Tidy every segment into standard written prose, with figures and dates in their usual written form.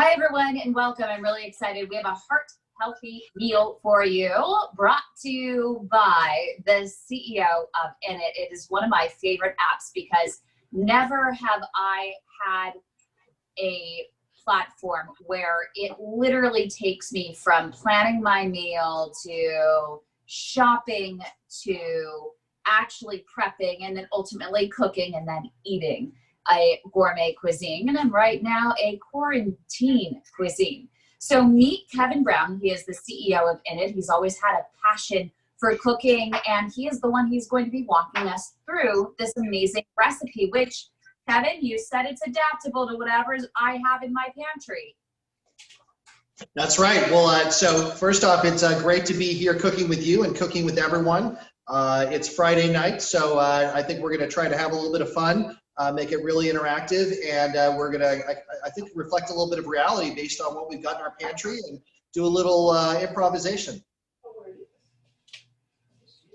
Hi, everyone, and welcome. I'm really excited. We have a heart-healthy meal for you, brought to you by the CEO of Innit. It is one of my favorite apps because never have I had a platform where it literally takes me from planning my meal to shopping to actually prepping and then ultimately cooking and then eating a gourmet cuisine, and then right now a quarantine cuisine. So meet Kevin Brown. He is the CEO of Innit. He's always had a passion for cooking, and he is the one who's going to be walking us through this amazing recipe, which, Kevin, you said it's adaptable to whatever I have in my pantry. That's right. Well, so first off, it's great to be here cooking with you and cooking with everyone. It's Friday night, so I think we're going to try to have a little bit of fun. Make it really interactive, and we're gonna, I think, reflect a little bit of reality based on what we've got in our pantry and do a little improvisation.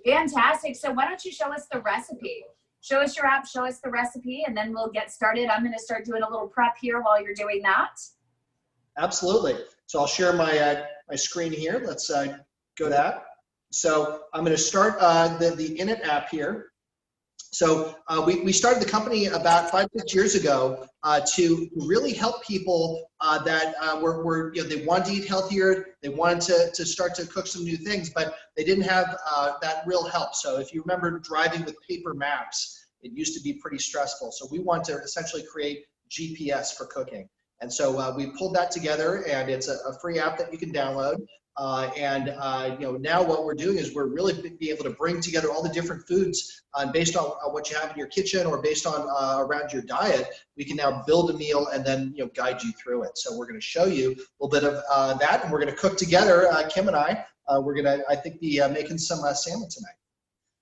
Fantastic. So why don't you show us the recipe? Show us your app, show us the recipe, and then we'll get started. I'm gonna start doing a little prep here while you're doing that. Absolutely. So I'll share my my screen here. Let's go that. So I'm gonna start the Innit app here. So we started the company about 5-6 years ago to really help people that were they wanted to eat healthier, they wanted to start to cook some new things, but they didn't have that real help. So if you remember driving with paper maps, it used to be pretty stressful. So we want to essentially create GPS for cooking. And so we pulled that together, and it's a free app that you can download. Now what we're doing is we're really be able to bring together all the different foods based on what you have in your kitchen or based on around your diet. We can now build a meal and then guide you through it. So we're going to show you a little bit of that, and we're going to cook together. Kim and I, we're going to, I think, be making some salmon tonight.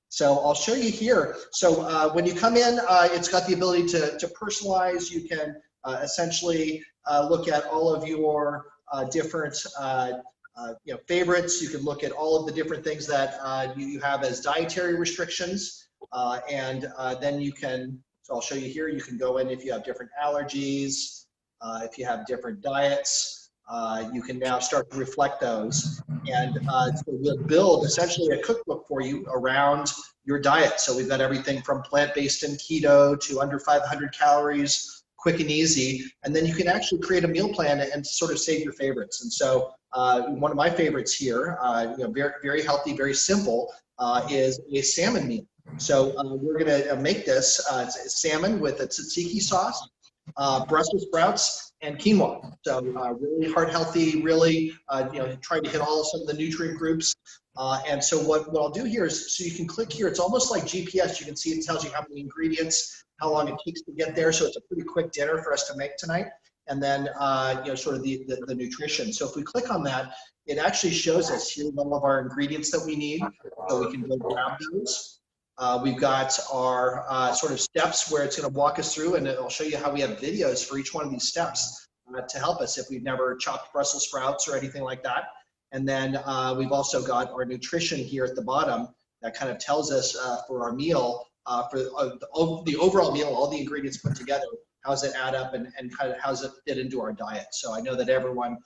So I'll show you here. So when you come in, it's got the ability to personalize. You can essentially look at all of your different favorites. You can look at all of the different things that you have as dietary restrictions, and then you can, so I'll show you here, you can go in if you have different allergies, if you have different diets, you can now start to reflect those, and so we'll build essentially a cookbook for you around your diet. So we've got everything from plant-based and keto to under 500 calories, quick and easy, and then you can actually create a meal plan and sort of save your favorites. And so one of my favorites here, very, very healthy, very simple, is a salmon meal. So we're gonna make this salmon with a tzatziki sauce, Brussels sprouts, and quinoa. So really heart healthy, really trying to hit some of the nutrient groups. And so what I'll do here is, so you can click here, it's almost like GPS. You can see it tells you how many ingredients, how long it takes to get there. So it's a pretty quick dinner for us to make tonight. And then sort of the nutrition. So if we click on that, it actually shows us here all of our ingredients that we need, so we can go grab those. We've got our sort of steps where it's going to walk us through, and it'll show you how we have videos for each one of these steps to help us if we've never chopped Brussels sprouts or anything like that. And then we've also got our nutrition here at the bottom that kind of tells us for our meal, for the overall meal, all the ingredients put together, how does it add up, and kind of how does it fit into our diet. So I know that everyone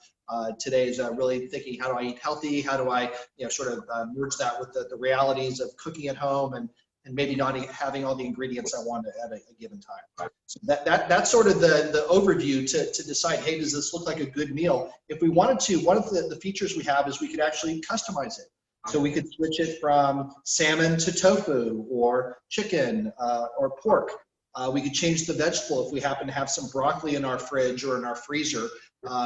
today is really thinking, how do I eat healthy? How do I sort of merge that with the realities of cooking at home and maybe not having all the ingredients I want at a given time. So that's sort of the overview to decide, hey, does this look like a good meal? If we wanted to, one of the features we have is we could actually customize it. So we could switch it from salmon to tofu or chicken or pork. We could change the vegetable. If we happen to have some broccoli in our fridge or in our freezer,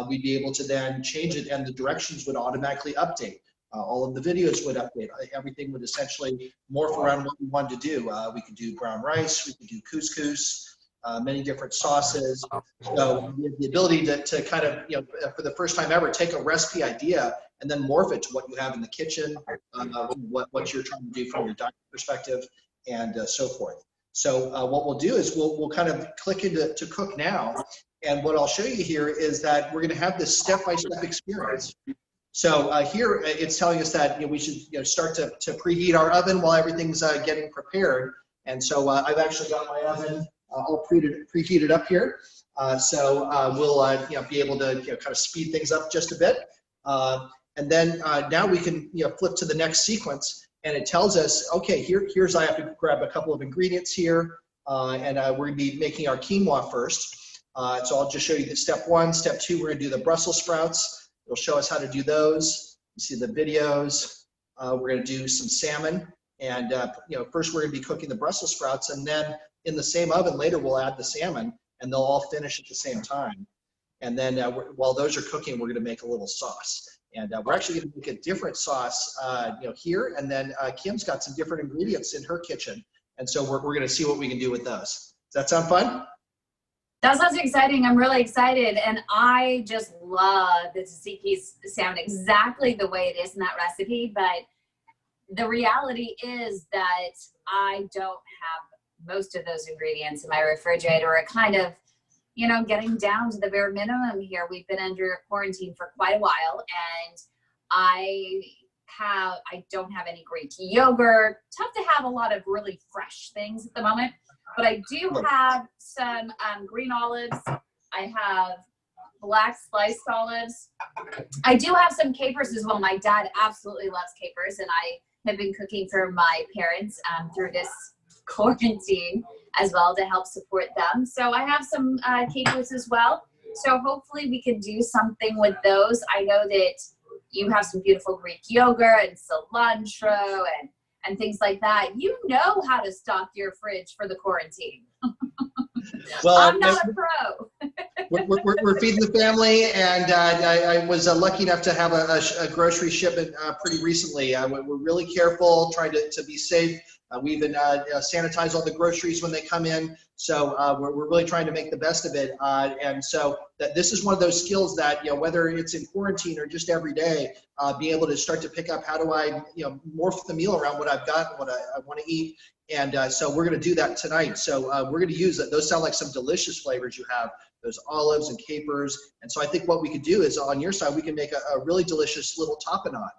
we'd be able to then change it, and the directions would automatically update. All of the videos would update. Everything would essentially morph around what we wanted to do. We could do brown rice, we could do couscous, many different sauces. So we have the ability to kind of, for the first time ever, take a recipe idea and then morph it to what you have in the kitchen, what you're trying to do from your diet perspective, and so forth. So what we'll do is we'll kind of click into cook now, and what I'll show you here is that we're going to have this step-by-step experience. So here it's telling us that we should start to preheat our oven while everything's getting prepared. And so I've actually got my oven all preheated up here. We'll be able to kind of speed things up just a bit. And then now we can flip to the next sequence, and it tells us, okay, here's I have to grab a couple of ingredients here, and we're going to be making our quinoa first. So I'll just show you the step 1. Step 2, we're going to do the Brussels sprouts. It'll show us how to do those. You see the videos. We're going to do some salmon, and first we're going to be cooking the Brussels sprouts, and then in the same oven later we'll add the salmon, and they'll all finish at the same time. And then while those are cooking, we're going to make a little sauce. And we're actually going to make a different sauce, here. And then Kim's got some different ingredients in her kitchen, and so we're going to see what we can do with those. Does that sound fun? That sounds exciting. I'm really excited, and I just love the tzatziki's sound exactly the way it is in that recipe. But the reality is that I don't have most of those ingredients in my refrigerator. We're kind of, getting down to the bare minimum here. We've been under quarantine for quite a while, and I don't have any Greek yogurt. Tough to have a lot of really fresh things at the moment, but I do have some green olives. I have black sliced olives. I do have some capers as well. My dad absolutely loves capers, and I have been cooking for my parents through this quarantine as well to help support them. So I have some capers as well. So hopefully we can do something with those. I know that you have some beautiful Greek yogurt and cilantro and things like that. You know how to stock your fridge for the quarantine. Well, I'm not a pro. we're feeding the family, and I was lucky enough to have a grocery shipment pretty recently. We're really careful, trying to be safe. We even sanitize all the groceries when they come in. So we're really trying to make the best of it. And so this is one of those skills that, whether it's in quarantine or just every day, be able to start to pick up how do I, morph the meal around what I've got and what I want to eat. And so we're going to do that tonight. So we're going to use it. Those sound like some delicious flavors you have, those olives and capers. And so I think what we could do is on your side, we can make a really delicious little tapenade.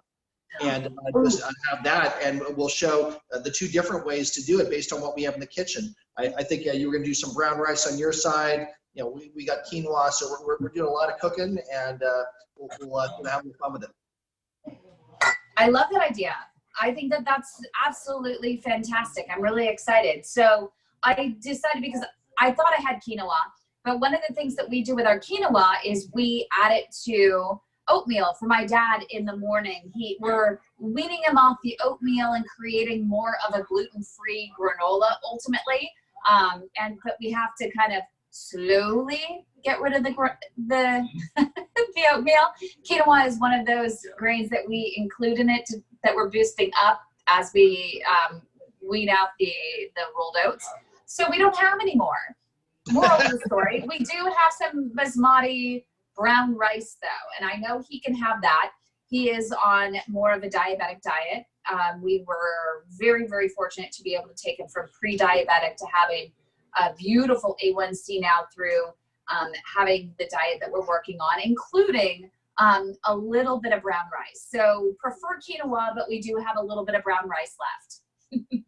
And just have that, and we'll show the 2 different ways to do it based on what we have in the kitchen. I think you were going to do some brown rice on your side. We got quinoa, so we're doing a lot of cooking, and we'll have fun with it. I love that idea. I think that that's absolutely fantastic. I'm really excited. So I decided, because I thought I had quinoa, but one of the things that we do with our quinoa is we add it to oatmeal for my dad in the morning. We're weaning him off the oatmeal and creating more of a gluten-free granola ultimately. But we have to kind of slowly get rid of the the oatmeal. Quinoa is one of those grains that we include in it that we're boosting up as we wean out the rolled oats. So we don't have any more. Moral of the story, we do have some basmati brown rice though, and I know he can have that. He is on more of a diabetic diet. We were very, very fortunate to be able to take him from pre-diabetic to having a beautiful A1C now through having the diet that we're working on, including a little bit of brown rice. So prefer quinoa, but we do have a little bit of brown rice left.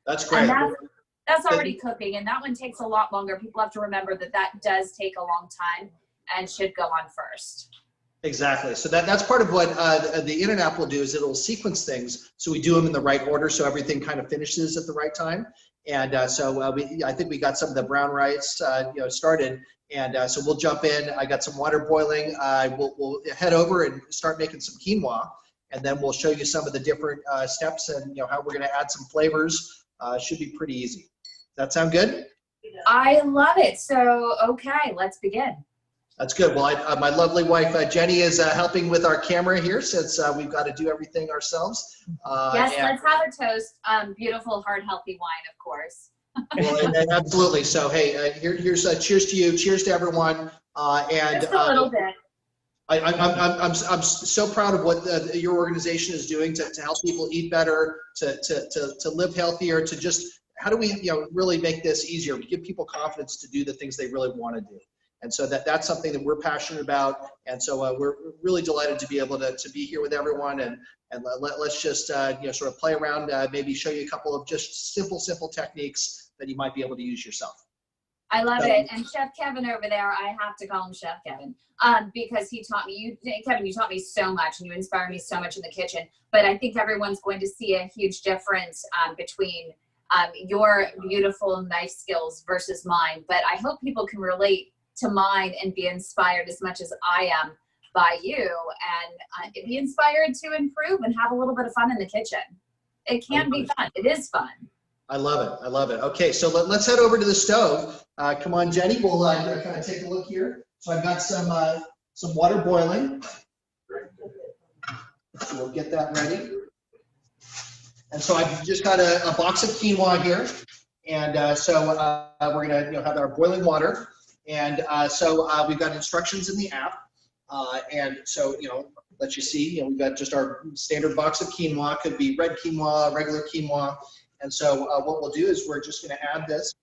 That's great. And that's already cooking, and that one takes a lot longer. People have to remember that does take a long time and should go on first. Exactly. So that's part of what the Innit app will do, is it'll sequence things so we do them in the right order, so everything kind of finishes at the right time. And I think we got some of the brown rice started, and so we'll jump in. I got some water boiling. We'll head over and start making some quinoa, and then we'll show you some of the different steps and how we're going to add some flavors. Should be pretty easy. Does that sound good? I love it. So okay, let's begin. That's good. Well, my lovely wife, Jenny, is helping with our camera here, since we've got to do everything ourselves. Yes, let's have a toast. Beautiful, heart, healthy wine, of course. Well, and absolutely. So, hey, here's cheers to you. Cheers to everyone. Just a little bit. I'm so proud of what your organization is doing to help people eat better, to live healthier, to just, how do we really make this easier, give people confidence to do the things they really want to do. And so that's something that we're passionate about. And so we're really delighted to be able to be here with everyone, and let's just sort of play around, maybe show you a couple of just simple techniques that you might be able to use yourself. I love it. And Chef Kevin over there, I have to call him Chef Kevin, because he taught me, Kevin, you taught me so much and you inspire me so much in the kitchen. But I think everyone's going to see a huge difference between your beautiful knife skills versus mine. But I hope people can relate to mine and be inspired as much as I am by you, and be inspired to improve and have a little bit of fun in the kitchen. It can be fun. It is fun. I love it. I love it. Okay, so let's head over to the stove. Come on, Jenny. We'll kind of take a look here. So I've got some water boiling. So we'll get that ready. And so I've just got a box of quinoa here, and so we're gonna have our boiling water. And so we've got instructions in the app, and so let you see. We've got just our standard box of quinoa. Could be red quinoa, regular quinoa. And so what we'll do is we're just going to add this.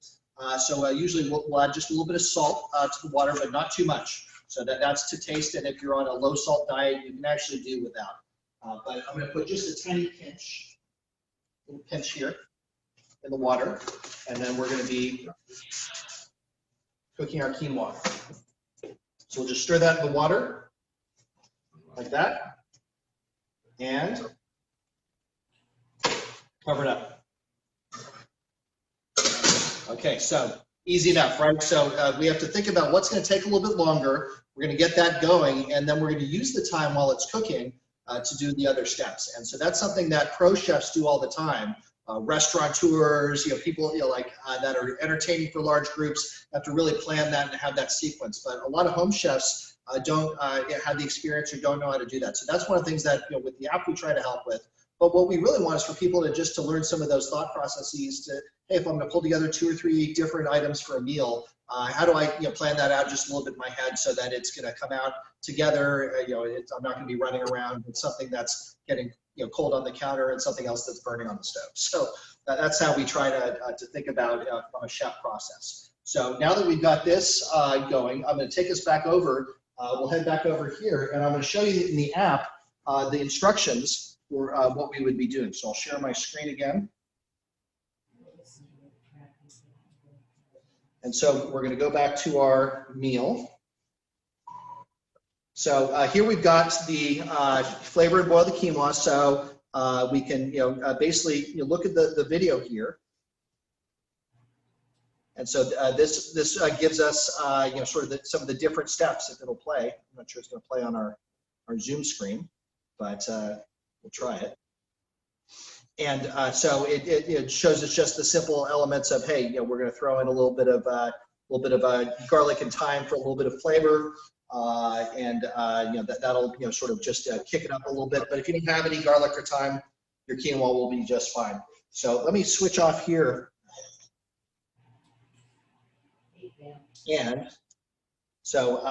So usually we'll add just a little bit of salt to the water, but not too much. So that's to taste, and if you're on a low salt diet, you can actually do without. But I'm going to put just a tiny pinch, little pinch here in the water, and then we're going to be cooking our quinoa. So we'll just stir that in the water like that, and cover it up. Okay, so easy enough, right? So we have to think about what's going to take a little bit longer. We're going to get that going, and then we're going to use the time while it's cooking to do the other steps. And so that's something that pro chefs do all the time. Restaurateurs, people that are entertaining for large groups have to really plan that and have that sequence. But a lot of home chefs don't have the experience or don't know how to do that. So that's one of the things that with the app we try to help with. But what we really want is for people to learn some of those thought processes to, hey, if I'm going to pull together 2 or 3 different items for a meal, how do I plan that out just a little bit in my head so that it's going to come out together? I'm not going to be running around with something that's getting cold on the counter and something else that's burning on the stove. So that's how we try to think about from a chef process. So now that we've got this going, I'm going to take us back over. We'll head back over here, and I'm going to show you in the app the instructions for what we would be doing. So I'll share my screen again. And so we're going to go back to our meal. So here we've got the flavor and boil the quinoa. So we can basically look at the video here. And so this gives us sort of some of the different steps if it'll play. I'm not sure it's going to play on our Zoom screen, but we'll try it. And so it shows us just the simple elements of, hey, we're going to throw in a little bit of garlic and thyme for a little bit of flavor, and that'll sort of just kick it up a little bit. But if you don't have any garlic or thyme, your quinoa will be just fine. So let me switch off here. And so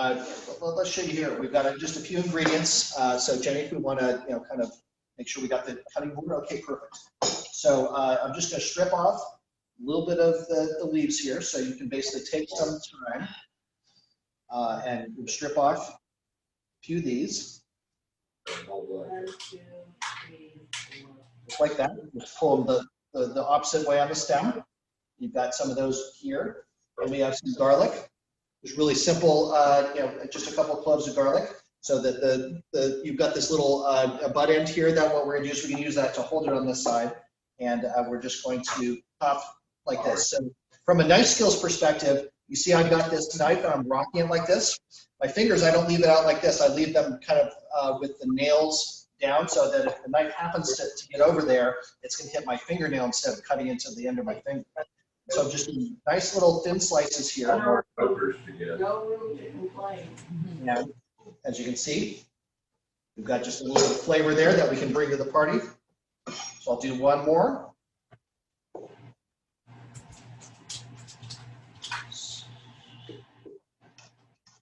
let's show you here. We've got just a few ingredients. So Jenny, if we want to kind of make sure we got the cutting board. Okay, perfect. So I'm just going to strip off a little bit of the leaves here, so you can basically take some time and strip off a few of these. Just like that. Just pull them the opposite way on the stem. You've got some of those here. And we have some garlic. It's really simple, just a couple of cloves of garlic. So that you've got this little butt end here that what we're going to use, we can use that to hold it on this side. And we're just going to chop like this. So from a knife skills perspective, you see I've got this knife and I'm rocking it like this. My fingers, I don't leave it out like this. I leave them kind of with the nails down so that if the knife happens to get over there, it's going to hit my fingernail instead of cutting into the end of my finger. So I'm just doing nice little thin slices here. No room to complain. Yeah. As you can see, we've got just a little bit of flavor there that we can bring to the party. So I'll do one more.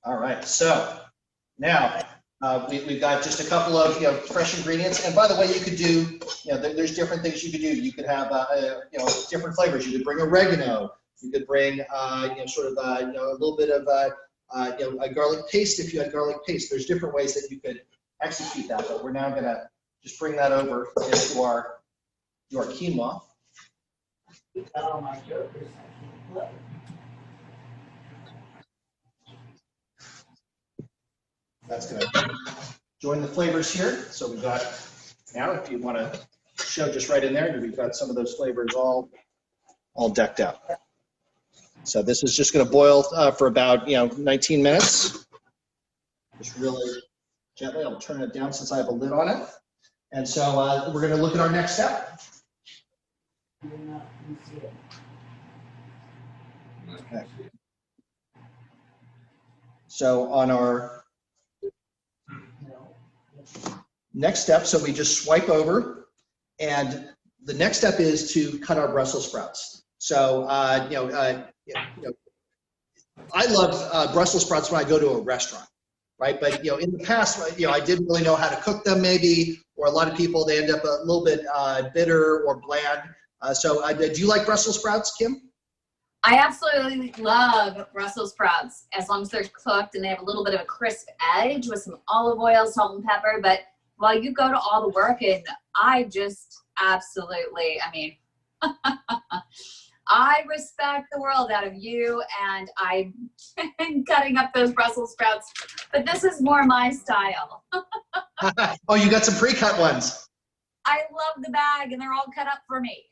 All right, so now we've got just a couple of fresh ingredients. And by the way, you could do, there's different things you could do. You could have different flavors. You could bring oregano. You could bring sort of a little bit of a garlic paste if you had garlic paste. There's different ways that you could execute that, but we're now going to just bring that over into our quinoa. That's going to join the flavors here. So we've got, now if you want to show just right in there, we've got some of those flavors all decked out. So this is just going to boil for about 19 minutes. Just really gently. I'll turn it down since I have a lid on it. And so we're going to look at our next step. Okay. So on our next step, so we just swipe over, and the next step is to cut our Brussels sprouts. So I love Brussels sprouts when I go to a restaurant, right? But in the past, I didn't really know how to cook them, maybe, or a lot of people, they end up a little bit bitter or bland. So do you like Brussels sprouts, Kim? I absolutely love Brussels sprouts as long as they're cooked and they have a little bit of a crisp edge with some olive oil, salt and pepper. But while you go to all the work, and I just absolutely, I respect the world out of you, and I'm cutting up those Brussels sprouts, but this is more my style. Oh, you got some pre-cut ones. I love the bag, and they're all cut up for me.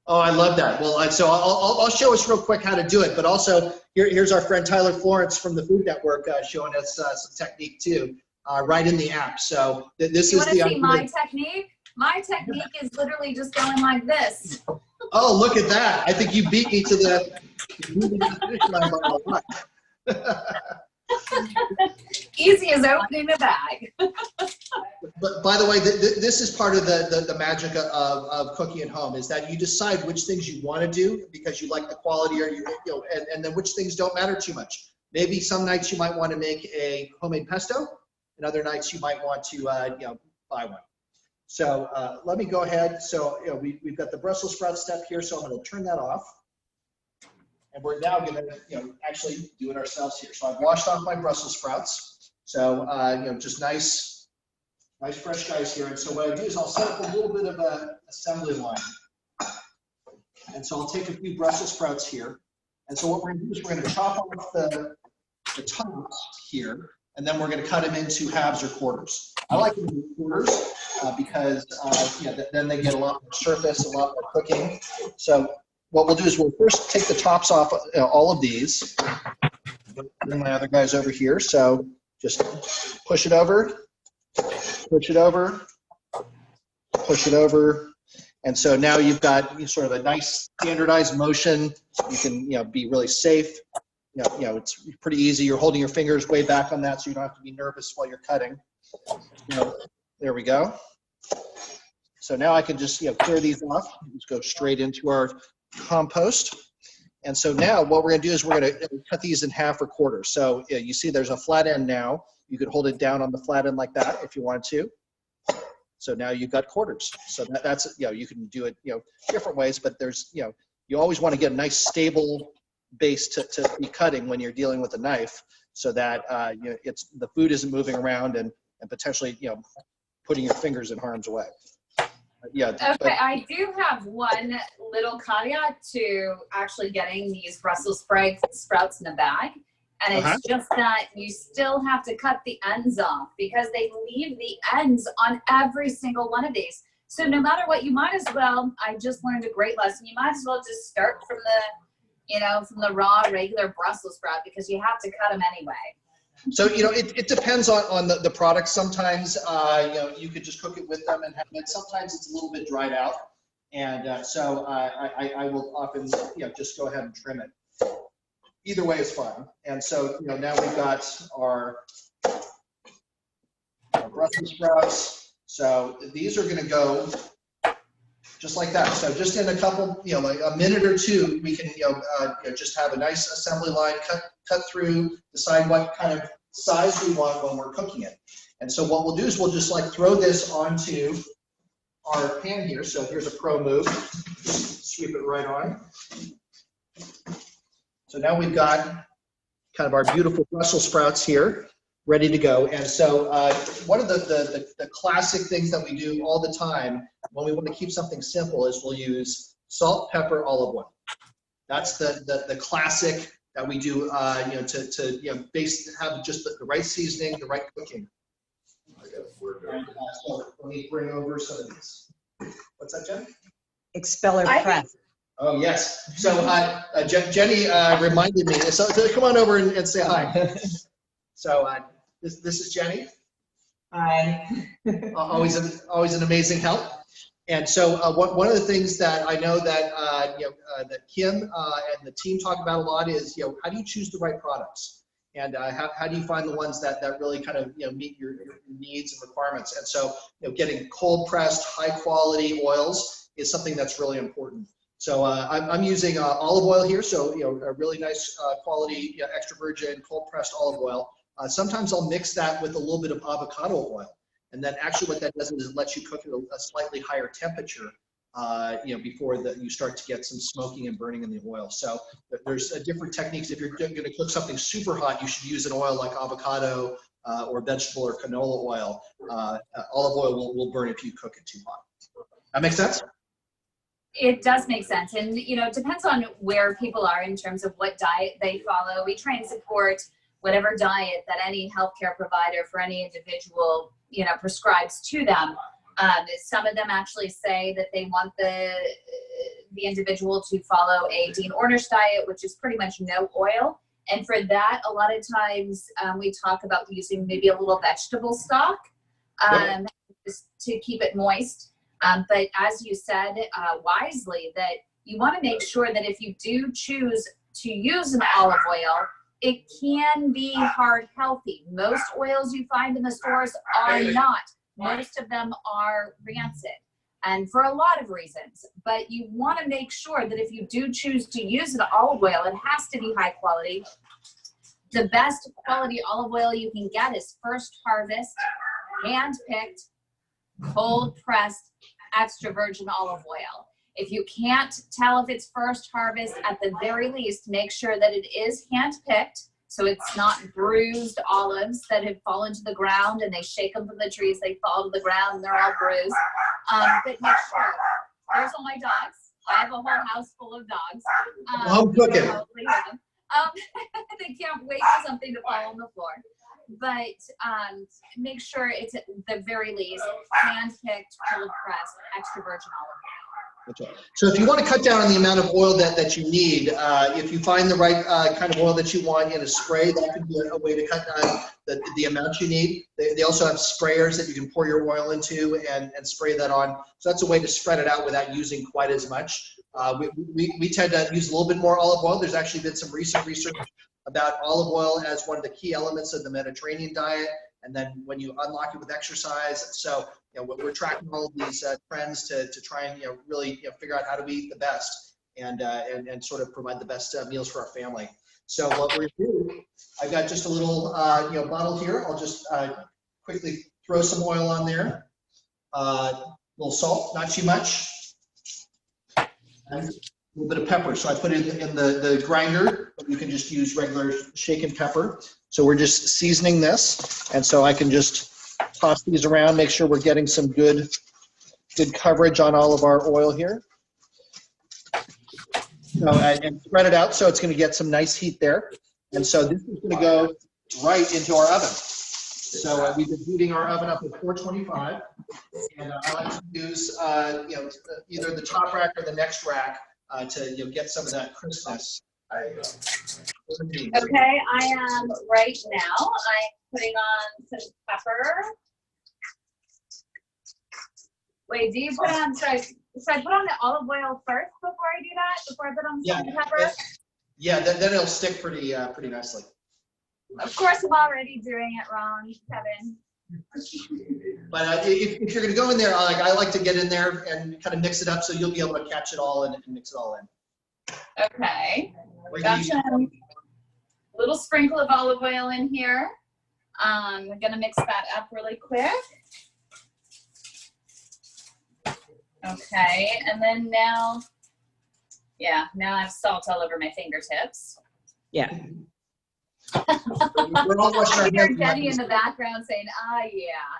Oh, I love that. Well, so I'll show us real quick how to do it, but also here's our friend Tyler Florence from the Food Network showing us some technique too, right in the app. So this is the. You want to see my technique? My technique is literally just going like this. Oh, look at that! I think you beat me to the finish line by a lot. Easy as opening a bag. But by the way, this is part of the magic of cooking at home, is that you decide which things you want to do because you like the quality, or and then which things don't matter too much. Maybe some nights you might want to make a homemade pesto, and other nights you might want to buy one. So let me go ahead. So we've got the Brussels sprout step here, so I'm going to turn that off. And we're now going to actually do it ourselves here. So I've washed off my Brussels sprouts. So just nice fresh guys here. And so what I do is I'll set up a little bit of an assembly line. And so I'll take a few Brussels sprouts here. And so what we're going to do is we're going to chop off the tops here, and then we're going to cut them into halves or quarters. I like them in quarters because then they get a lot more surface, a lot more cooking. So what we'll do is we'll first take the tops off all of these. Bring my other guys over here. So just push it over, push it over, push it over. And so now you've got sort of a nice standardized motion. You can be really safe. It's pretty easy. You're holding your fingers way back on that, so you don't have to be nervous while you're cutting. There we go. So now I can just clear these off. Just go straight into our compost. And so now what we're going to do is we're going to cut these in half or quarters. So you see there's a flat end now. You could hold it down on the flat end like that if you wanted to. So now you've got quarters. So that's you can do it different ways, but there's you always want to get a nice stable base to be cutting when you're dealing with a knife, so that the food isn't moving around and potentially putting your fingers in harm's way. Okay, I do have one little caveat to actually getting these Brussels sprouts in a bag, and it's just that you still have to cut the ends off because they leave the ends on every single one of these. So no matter what, you might as well, I just learned a great lesson, you might as well just start from the raw regular Brussels sprout, because you have to cut them anyway. So it depends on the product. Sometimes you could just cook it with them and have it. Sometimes it's a little bit dried out, and so I will often just go ahead and trim it. Either way is fine. And so now we've got our Brussels sprouts. So these are going to go just like that. So just in a couple, like a minute or two, we can just have a nice assembly line, cut through, decide what kind of size we want when we're cooking it. And so what we'll do is we'll just throw this onto our pan here. So here's a pro move. Just sweep it right on. So now we've got kind of our beautiful Brussels sprouts here, ready to go. And so one of the classic things that we do all the time when we want to keep something simple is we'll use salt, pepper, olive oil. That's the classic that we do, to have just the right seasoning, the right cooking. So let me bring over some of these. What's that, Jen? Expeller press. Oh, yes. So Jenny reminded me. So come on over and say hi. So this is Jenny. Hi. Always an amazing help. And so one of the things that I know that that Kim and the team talk about a lot is how do you choose the right products, and how do you find the ones that really kind of meet your needs and requirements. And so getting cold pressed high quality oils is something that's really important. So I'm using olive oil here, so a really nice quality extra virgin cold pressed olive oil. Sometimes I'll mix that with a little bit of avocado oil. And then actually what that does is it lets you cook at a slightly higher temperature, before you start to get some smoking and burning in the oil. So there's different techniques. If you're going to cook something super hot, you should use an oil like avocado or vegetable or canola oil. Olive oil will burn if you cook it too hot. That makes sense? It does make sense. And, it depends on where people are in terms of what diet they follow. We try and support whatever diet that any healthcare provider for any individual prescribes to them. Some of them actually say that they want the individual to follow a Dean Ornish diet, which is pretty much no oil. And for that, a lot of times we talk about using maybe a little vegetable stock just to keep it moist. But as you said wisely, that you want to make sure that if you do choose to use an olive oil, it can be heart healthy. Most oils you find in the stores are not. Most of them are rancid, and for a lot of reasons. But you want to make sure that if you do choose to use an olive oil, it has to be high quality. The best quality olive oil you can get is first harvest, hand-picked, cold-pressed, extra virgin olive oil. If you can't tell if it's first harvest, at the very least, make sure that it is hand-picked, so it's not bruised olives that have fallen to the ground and they shake them from the trees, they fall to the ground and they're all bruised. But make sure. There's all my dogs. I have a whole house full of dogs. I'm cooking. They can't wait for something to fall on the floor. But make sure it's at the very least hand-picked, cold-pressed, extra virgin olive oil. So if you want to cut down on the amount of oil that you need, if you find the right kind of oil that you want in a spray, that could be a way to cut down the amount you need. They also have sprayers that you can pour your oil into and spray that on. So that's a way to spread it out without using quite as much. We tend to use a little bit more olive oil. There's actually been some recent research about olive oil as one of the key elements of the Mediterranean diet. And then when you unlock it with exercise, so we're tracking all of these trends to try and really figure out how do we eat the best and sort of provide the best meals for our family. So what we're doing, I've got just a little bottle here. I'll just quickly throw some oil on there. A little salt, not too much. And a little bit of pepper. So I put it in the grinder, but you can just use regular shaken pepper. So we're just seasoning this, and so I can just toss these around, make sure we're getting some good coverage on all of our oil here. So, and spread it out so it's going to get some nice heat there. And so this is going to go right into our oven. So we've been heating our oven up at 425, and I like to use either the top rack or the next rack to get some of that crispness. Okay, I am right now. I'm putting on some pepper. Wait, do you put on, should I put on the olive oil first before I do that? Before I put on some pepper? Yeah, then it'll stick pretty nicely. Of course, I'm already doing it wrong, Kevin. But if you're going to go in there, I like to get in there and kind of mix it up so you'll be able to catch it all and mix it all in. Okay. Got some little sprinkle of olive oil in here. We're gonna mix that up really quick. Okay, and then now I have salt all over my fingertips. Yeah. We're all washing our I hear hands. Jenny in the background saying, yeah.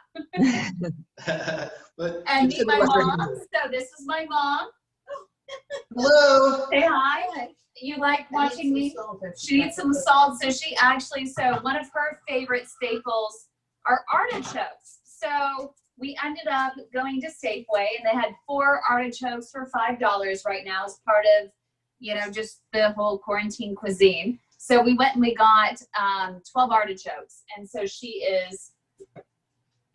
But and meet my mom. So this is my mom. Hello. Say hi. You like watching me? She needs some salt. So one of her favorite staples are artichokes. So we ended up going to Safeway, and they had 4 artichokes for $5 right now as part of, just the whole quarantine cuisine. So we went and we got 12 artichokes. And so she is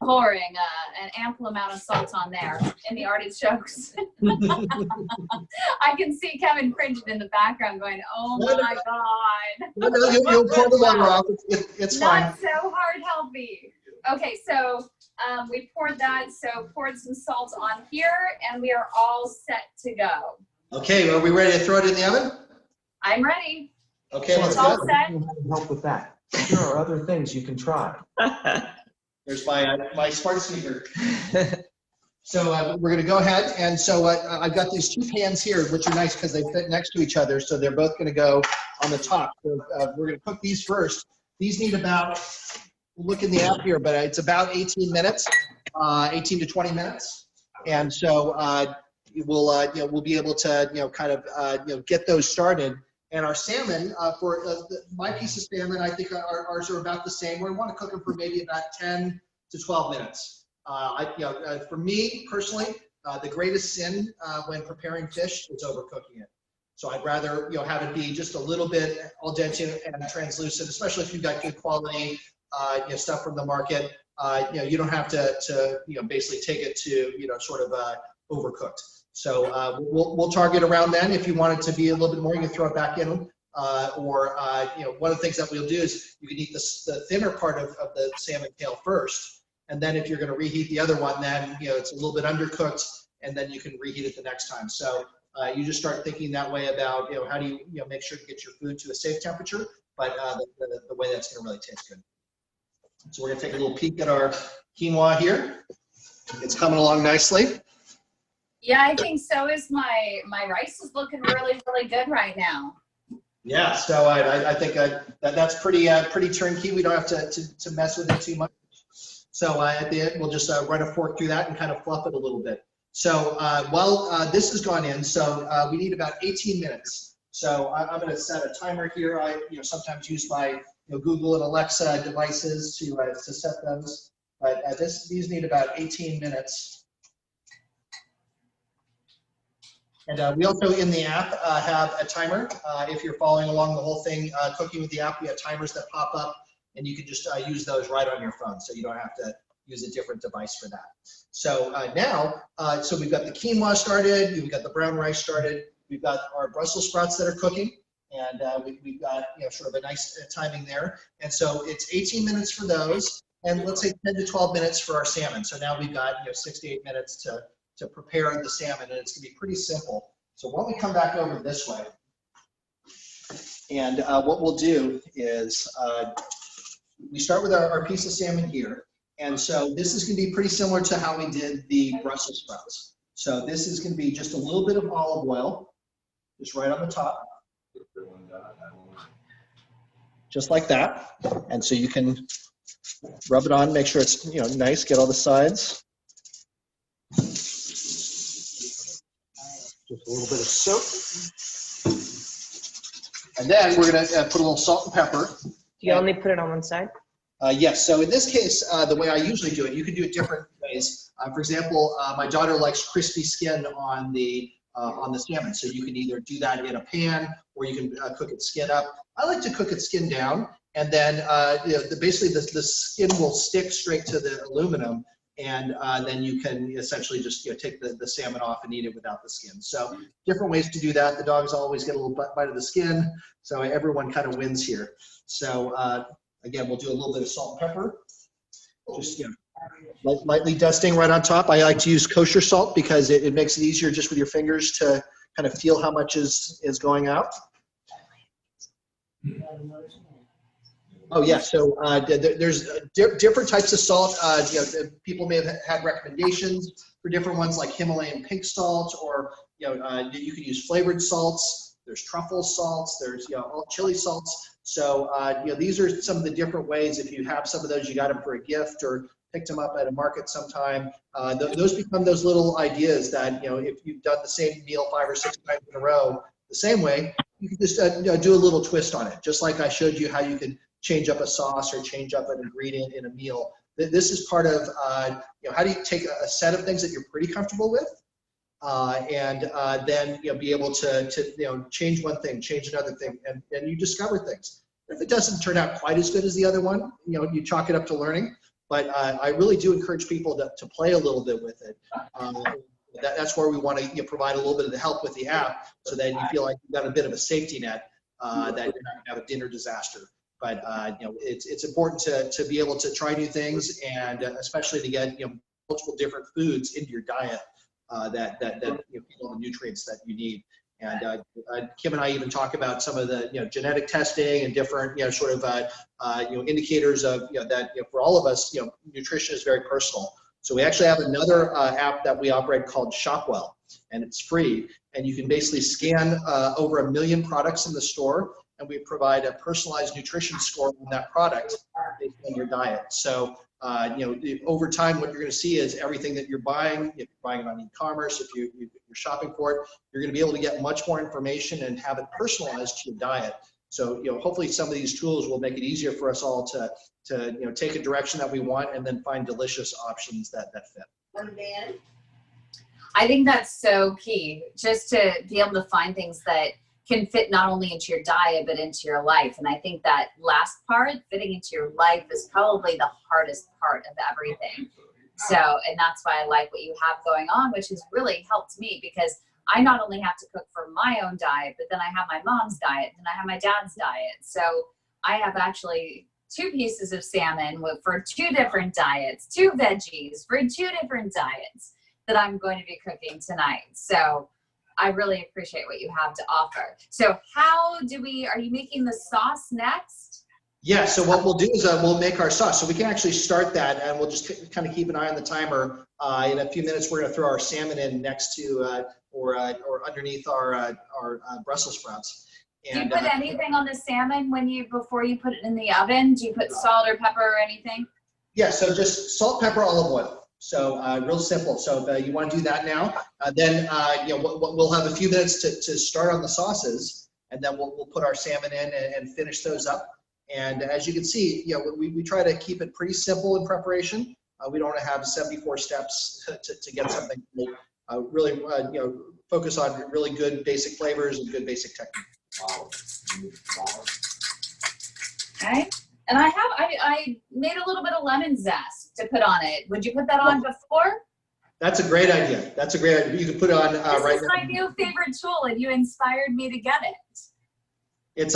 pouring an ample amount of salt on there in the artichokes. I can see Kevin cringing in the background going, oh my God. No, you'll pour the water off. It's fine. Not so hard healthy. Okay, so we poured that, poured some salt on here, and we are all set to go. Okay, are we ready to throw it in the oven? I'm ready. Okay, let's It's all go. set. Help with that. There are other things you can try. There's my smart speaker. So we're going to go ahead, and so I've got these 2 pans here, which are nice because they fit next to each other, so they're both going to go on the top. So we're going to cook these first. These need about, look in the app here, but it's about 18 minutes, 18 to 20 minutes, and so we'll be able to get those started. And our salmon, for my piece of salmon, I think ours are about the same. We want to cook them for maybe about 10 to 12 minutes. For me personally, the greatest sin when preparing fish is overcooking it. So I'd rather have it be just a little bit al dente and translucent, especially if you've got good quality stuff from the market. You don't have to basically take it to sort of overcooked. So we'll target around then. If you want it to be a little bit more, you can throw it back in. One of the things that we'll do is you can eat the thinner part of the salmon tail first, and then if you're going to reheat the other one, then it's a little bit undercooked, and then you can reheat it the next time. So you just start thinking that way about how do you make sure to get your food to a safe temperature, but the way that's going to really taste good. So we're going to take a little peek at our quinoa here. It's coming along nicely. Yeah, I think so is my rice is looking really, really good right now. Yeah, so I think that's pretty turnkey. We don't have to mess with it too much. So at the end, we'll just run a fork through that and kind of fluff it a little bit. So while this has gone in, so we need about 18 minutes. So I'm going to set a timer here. I sometimes use my Google and Alexa devices to set those, but these need about 18 minutes. And we also, in the app, have a timer. If you're following along the whole thing, cooking with the app, we have timers that pop up, and you can just use those right on your phone, so you don't have to use a different device for that. So now, so we've got the quinoa started, we've got the brown rice started, we've got our Brussels sprouts that are cooking, and we've got sort of a nice timing there. And so it's 18 minutes for those, and let's say 10 to 12 minutes for our salmon. So now we've got 6 to 8 minutes to prepare the salmon, and it's gonna be pretty simple. So why don't we come back over this way? And what we'll do is we start with our piece of salmon here. And so this is gonna be pretty similar to how we did the Brussels sprouts. So this is gonna be just a little bit of olive oil, just right on the top. Just like that. And so you can rub it on, make sure it's nice, get all the sides. Just a little bit of soap. And then we're going to put a little salt and pepper. Do you only put it on one side? Yes. So in this case, the way I usually do it, you can do it different ways. For example, my daughter likes crispy skin on the salmon. So you can either do that in a pan, or you can cook it skin up. I like to cook it skin down, and then basically the skin will stick straight to the aluminum. And then you can essentially just take the salmon off and eat it without the skin. So different ways to do that. The dogs always get a little bite of the skin, so everyone kind of wins here. So again, we'll do a little bit of salt and pepper, just lightly dusting right on top. I like to use kosher salt because it makes it easier just with your fingers to kind of feel how much is going out. Oh yeah, so there's different types of salt. People may have had recommendations for different ones, like Himalayan pink salt, or you can use flavored salts. There's truffle salts. There's all chili salts. So these are some of the different ways. If you have some of those, you got them for a gift or picked them up at a market sometime. Those become those little ideas that, if you've done the same meal 5 or 6 times in a row the same way, you can just do a little twist on it. Just like I showed you how you can change up a sauce or change up an ingredient in a meal. This is part of, how do you take a set of things that you're pretty comfortable with, and then be able to change one thing, change another thing, and you discover things. If it doesn't turn out quite as good as the other one, you chalk it up to learning. But I really do encourage people to play a little bit with it. That's where we want to provide a little bit of the help with the app, so that you feel like you've got a bit of a safety net, that you're not going to have a dinner disaster. But it's important to be able to try new things, and especially to get multiple different foods into your diet that give all the nutrients that you need. And Kim and I even talk about some of the genetic testing and different sort of indicators of that for all of us nutrition is very personal. So we actually have another app that we operate called Shopwell, and it's free, and you can basically scan over 1 million products in the store, and we provide a personalized nutrition score on that product based on your diet. So over time, what you're going to see is everything that you're buying, if you're buying it on e-commerce, if you're shopping for it, you're going to be able to get much more information and have it personalized to your diet. So hopefully some of these tools will make it easier for us all to take a direction that we want, and then find delicious options that fit. I think that's so key, just to be able to find things that can fit not only into your diet, but into your life. And I think that last part, fitting into your life, is probably the hardest part of everything. So, and that's why I like what you have going on, which has really helped me, because I not only have to cook for my own diet, but then I have my mom's diet, and I have my dad's diet. So I have actually 2 pieces of salmon for 2 different diets, 2 veggies for 2 different diets that I'm going to be cooking tonight. So I really appreciate what you have to offer. So are you making the sauce next? Yeah, so what we'll do is we'll make our sauce. So we can actually start that, and we'll just kind of keep an eye on the timer. In a few minutes, we're going to throw our salmon in next to or underneath our Brussels sprouts. And, do you put anything on the salmon before you put it in the oven? Do you put salt or pepper or anything? Yeah, so just salt, pepper, olive oil. So real simple. So you want to do that now. Then we'll have a few minutes to start on the sauces, and then we'll put our salmon in and finish those up. And as you can see, we try to keep it pretty simple in preparation. We don't want to have 74 steps to get something. Really, focus on really good basic flavors and good basic technique. Okay. And I made a little bit of lemon zest to put on it. Would you put that on before? That's a great idea. That's a great idea. You can put it on right now. This is my new favorite tool, and you inspired me to get it. It's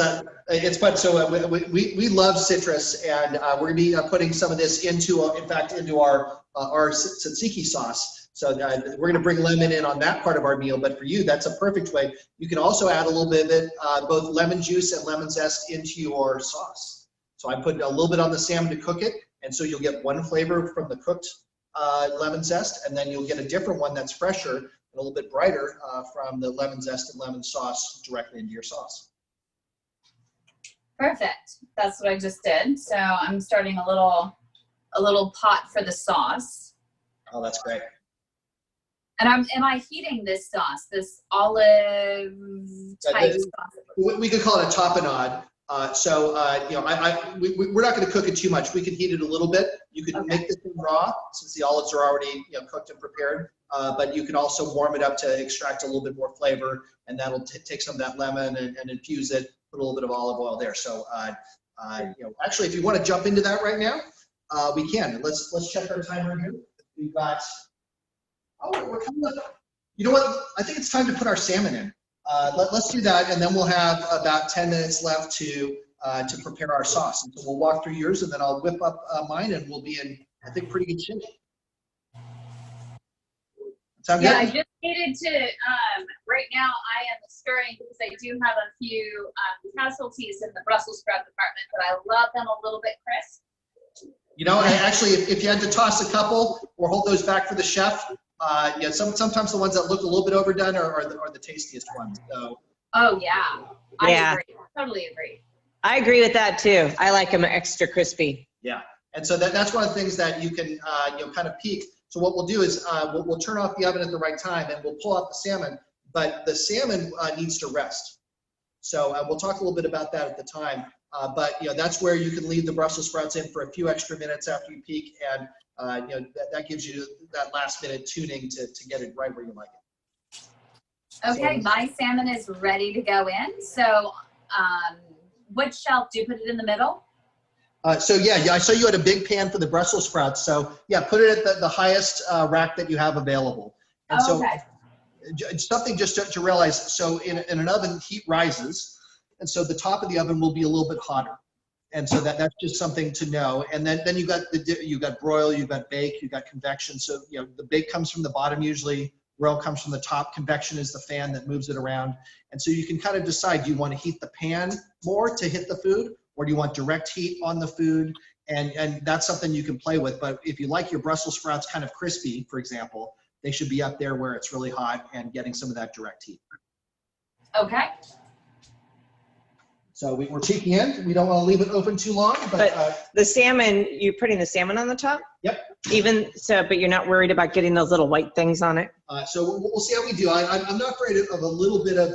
fun. So we love citrus, and we're gonna be putting some of this into our tzatziki sauce. So we're gonna bring lemon in on that part of our meal. But for you, that's a perfect way. You can also add a little bit of it, both lemon juice and lemon zest, into your sauce. So I put a little bit on the salmon to cook it, and so you'll get one flavor from the cooked lemon zest, and then you'll get a different one that's fresher and a little bit brighter from the lemon zest and lemon sauce directly into your sauce. Perfect. That's what I just did. So I'm starting a little pot for the sauce. Oh, that's great. And am I heating this sauce, this olive type sauce? We could call it a tapenade. We're not going to cook it too much. We can heat it a little bit. You can make this thing raw, since the olives are already cooked and prepared. But you can also warm it up to extract a little bit more flavor, and that'll take some of that lemon and infuse it. Put a little bit of olive oil there. So actually, if you want to jump into that right now, we can. Let's check our timer here. We've got. Oh, we're coming up. You know what? I think it's time to put our salmon in. Let's do that, and then we'll have about 10 minutes left to prepare our sauce. And so we'll walk through yours, and then I'll whip up mine, and we'll be in, I think, pretty good shape. Sound good? Yeah, I just needed to, right now I am stirring because I do have a few casualties in the Brussels sprout department, but I love them a little bit crisp. Actually, if you had to toss a couple or hold those back for the chef, sometimes the ones that look a little bit overdone are the tastiest ones. So. Oh yeah, I agree. Totally agree. I agree with that too. I like them extra crispy. Yeah. And so that's one of the things that you can kind of peek. So what we'll do is we'll turn off the oven at the right time, and we'll pull out the salmon, but the salmon needs to rest. So we'll talk a little bit about that at the time. But that's where you can leave the Brussels sprouts in for a few extra minutes after you peek, and that gives you that last minute tuning to get it right where you like it. Okay, So, my salmon is ready to go in. So which shelf? Do you put it in the middle? so yeah, I saw you had a big pan for the Brussels sprouts. So yeah, put it at the highest rack that you have available. And so Okay. something just to realize, so in an oven, heat rises, and so the top of the oven will be a little bit hotter. And so that's just something to know. And then you got broil, you got bake, you got convection. So the bake comes from the bottom usually, broil comes from the top, convection is the fan that moves it around. And so you can kind of decide, do you want to heat the pan more to hit the food, or do you want direct heat on the food? And that's something you can play with. But if you like your Brussels sprouts kind of crispy, for example, they should be up there where it's really hot and getting some of that direct heat. Okay. So we're peeking in. We don't want to leave it open too long. But the salmon, you're putting the salmon on the top? Yep. Even so, but you're not worried about getting those little white things on it? So we'll see how we do. I'm not afraid of a little bit of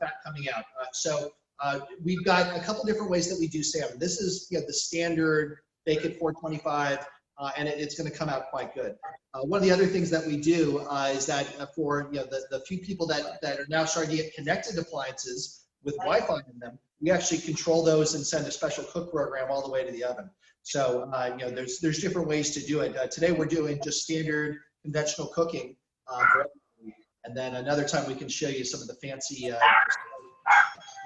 fat coming out. We've got a couple different ways that we do salmon. This is the standard bake at 425, and it's going to come out quite good. One of the other things that we do is that for the few people that are now starting to get connected appliances with Wi-Fi in them, we actually control those and send a special cook program all the way to the oven. So there's different ways to do it. Today we're doing just standard conventional cooking, and then another time we can show you some of the fancy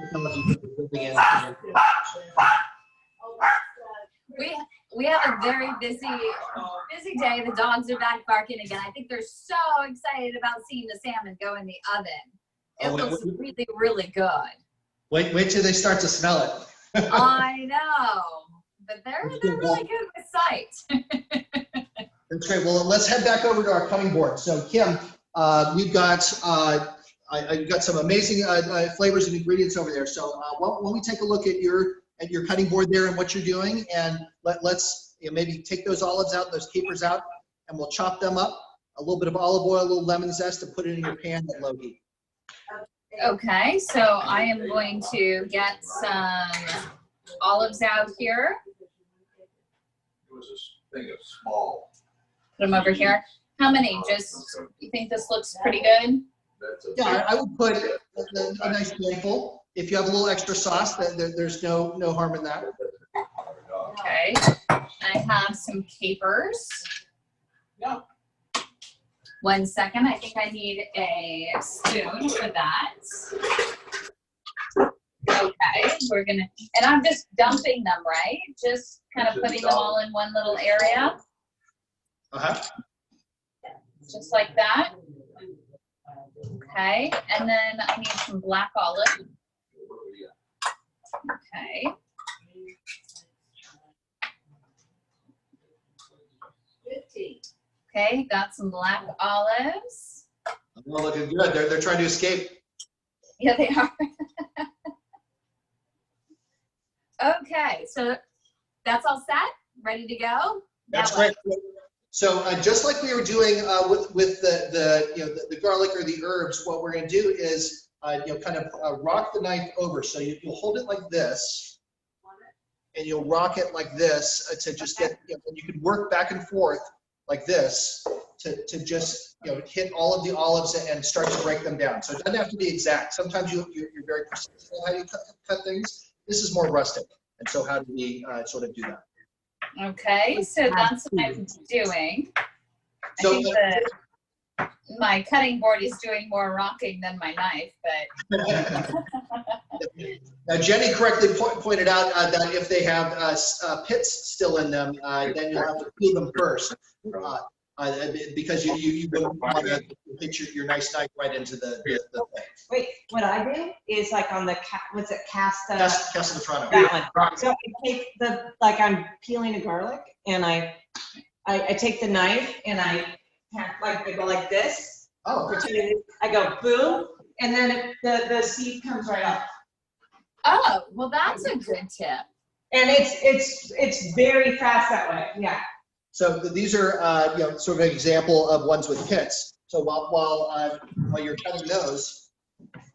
technology that we're building in. We have a very busy day. The dogs are back barking again. I think they're so excited about seeing the salmon go in the oven. It looks really, really good. Wait till they start to smell it. I know, but they're really good with sight. That's great. Well, let's head back over to our cutting board. So Kim, we've got I've got some amazing flavors and ingredients over there. So why don't we take a look at your cutting board there and what you're doing, and let's maybe take those olives out, those capers out, and we'll chop them up. A little bit of olive oil, a little lemon zest, and put it in your pan at low heat. Okay, so I am going to get some olives out here. It was this thing of small. Put them over here. How many? Just, you think this looks pretty good? Yeah, I would put a nice handful. If you have a little extra sauce, there's no harm in that. Okay, I have some capers. Yeah. 1 second, I think I need a spoon for that. Okay, we're gonna, and I'm just dumping them, right? Just kind of putting them all in one little area. Uh-huh. Just like that. Okay, and then I need some black olive. Okay. Okay, got some black olives. Well, looking good. They're trying to escape. Yeah, they are. Okay, so that's all set, ready to go. That's Now great. So just like we were doing with the garlic or the herbs, what we're going to do is kind of rock the knife over. So you'll hold it like this, and you'll rock it like this to just get. And you can work back and forth like this to just hit all of the olives and start to break them down. So it doesn't have to be exact. Sometimes you're very precise in how you cut things. This is more rustic, and so how do we sort of do that? Okay, so that's what I'm doing. I So think that my cutting board is doing more rocking than my knife, but now Jenny correctly pointed out that if they have pits still in them, then you'll have to peel them first, because you wouldn't want to hit your nice knife right into the thing. Wait, what I do is like on the, what's it, casta Castellano. that one. So I take I'm peeling a garlic, and I take the knife and I go like this. Oh, I go boom, and then the seed comes right off. oh, well, that's a good tip. And it's very fast that way, yeah. So these are, you know, sort of an example of ones with pits. So while you're cutting those,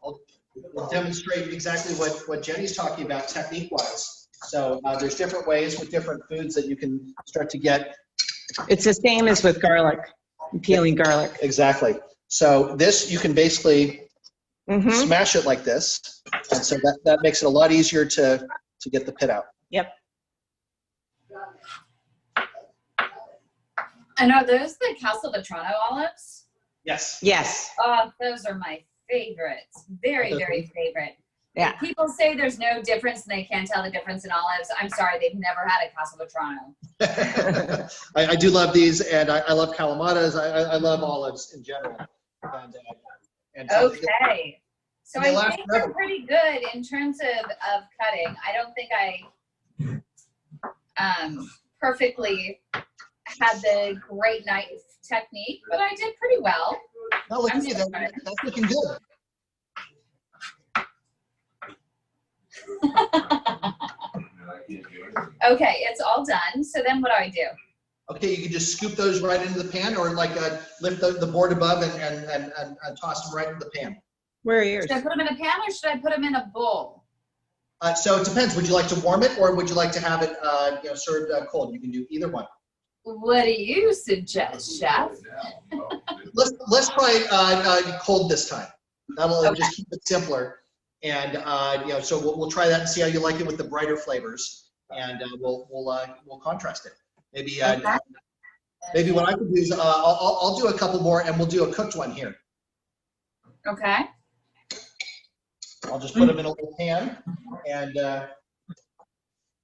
we'll demonstrate exactly what Jenny's talking about technique-wise. So there's different ways with different foods that you can start to get. It's the same as with garlic, peeling garlic. Exactly. So this, you can basically smash it like this. And so that makes it a lot easier to get the pit out. Yep. And are those the Castelvetrano olives? Yes. Yes. Oh, those are my favorites. Very, very favorite. Yeah. If people say there's no difference and they can't tell the difference in olives, I'm sorry, they've never had a Castelvetrano. I do love these, and I love Kalamatas. I love olives in general. And so Okay. So they I last think forever. we're pretty good in terms of cutting. I don't think I perfectly had the great knife technique, but I did pretty well. No, look, I'm see, just that's looking good. Okay, it's all done. So then what do I do? Okay, you can just scoop those right into the pan, or like lift the board above and toss them right into the pan. Where are yours? Should I put them in a pan or should I put them in a bowl? So it depends. Would you like to warm it, or would you like to have it served cold? You can do either one. What do you suggest, Chef? Let's try cold this time. That'll Okay. just keep it simpler. And so we'll try that and see how you like it with the brighter flavors, and we'll contrast it. Maybe maybe what I could do is I'll do a couple more, and we'll do a cooked one here. Okay. I'll just put them in a little pan, and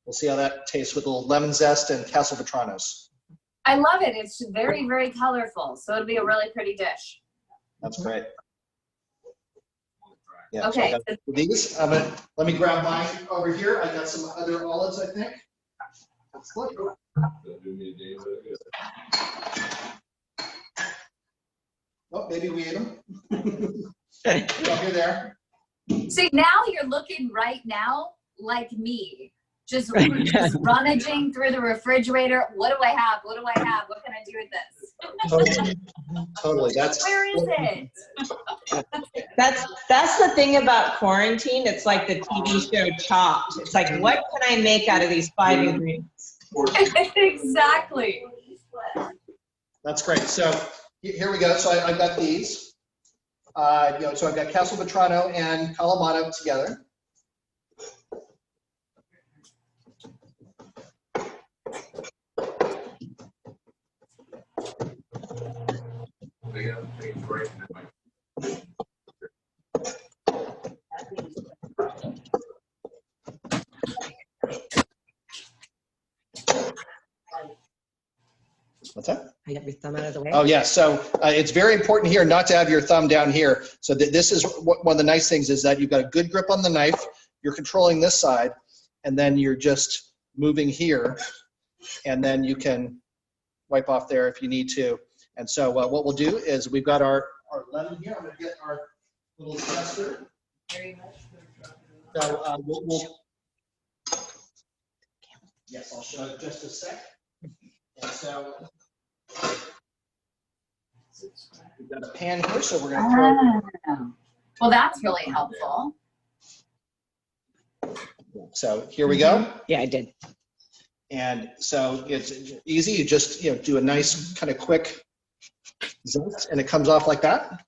we'll see how that tastes with a little lemon zest and Castelvetranos. I love it. It's very, very colorful. So it'll be a really pretty dish. That's great. Yeah, Okay. So I got these. Let me grab mine over here. I got some other olives, I think. Let's look. Oh, maybe we ate them. Here there. See, now you're looking right now like me. Just rummaging through the refrigerator. What do I have? What do I have? What can I do with this? Totally. That's Where is it? That's the thing about quarantine. It's like the TV show Chopped. It's like, what can I make out of these 5 ingredients? Exactly. That's great. So here we go. So I've got these. So I've got Castelvetrano and Kalamata together. What's that? I got your thumb out of the way. Oh, yeah. So it's very important here not to have your thumb down here. So this is one of the nice things is that you've got a good grip on the knife. You're controlling this side, and then you're just moving here, and then you can wipe off there if you need to. And so what we'll do is we've got our lemon here. I'm going to get our little tester. So we'll yes, I'll show it just a sec. And so we've got a pan here, so we're going to throw. Well, that's really helpful. So here we go. Yeah, I did. And so it's easy. You just do a nice kind of quick zest, and it comes off like that.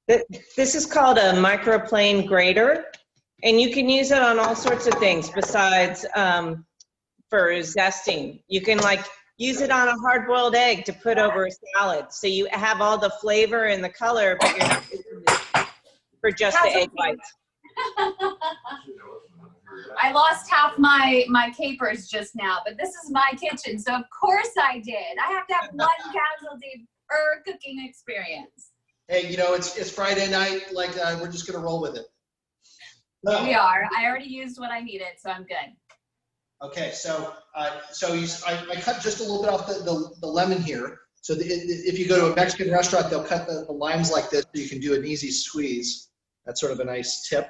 This is called a microplane grater, and you can use it on all sorts of things besides for zesting. You can use it on a hard-boiled egg to put over a salad, so you have all the flavor and the color, but you're not using it for just the egg whites. I lost half my capers just now, but this is my kitchen, so of course I did. I have to have one casualty per cooking experience. Hey, it's Friday night. We're just gonna roll with it. No. We are. I already used what I needed, so I'm good. Okay, so I cut just a little bit off the lemon here. So if you go to a Mexican restaurant, they'll cut the limes like this, so you can do an easy squeeze. That's sort of a nice tip.